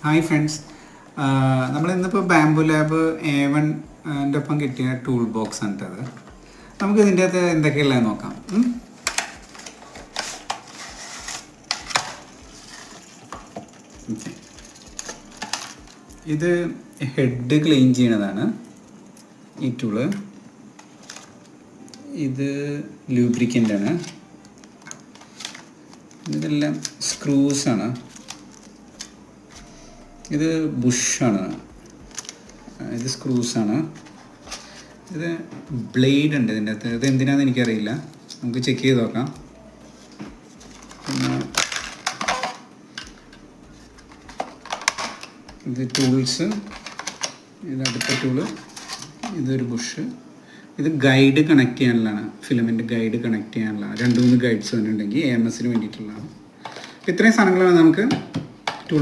Hi friends, നമ്മളിന്നിപ്പോൾ Bambu lab A1 ഒപ്പം കിട്ടിയ ടൂൾ ബോക്സ് ആണ് അത്. നമുക്ക് ഇതിൻ്റെ അകത്ത് എന്തൊക്കെയുള്ളത് നോക്കാം. ഇത് ഹെഡ് ക്ലീൻ ചെയ്യണതാണ് ഈ ടൂള്. ഇത് ലൂബ്രിക്കൻ്റാണ്. ഇതെല്ലാം സ്ക്രൂസാണ്. ഇത് ബുഷാണ്. ഇത് സ്ക്രൂസാണ്. ഇത് ബ്ലേഡ് ഉണ്ട് ഇതിൻ്റെ അകത്ത്. ഇത് എന്തിനാണെന്ന് എനിക്കറിയില്ല, നമുക്ക് ചെക്ക് ചെയ്ത് നോക്കാം. പിന്നെ ഇത് ടൂൾസ്, ഇത് അടുത്ത ടൂള്, ഇതൊരു ബുഷ്. ഇത് ഗൈഡ് കണക്ട് ചെയ്യാനുള്ളതാണ്, ഫിലമെൻ്റ് ഗൈഡ് കണക്ട് ചെയ്യാനുള്ളതാണ്. 2-3 ഗൈഡ്സ് വന്നിട്ടുണ്ടെങ്കിൽ AMSന് വേണ്ടിയിട്ടുള്ളതാണ്. ഇത്രയും സാധനങ്ങളാണ് നമുക്ക്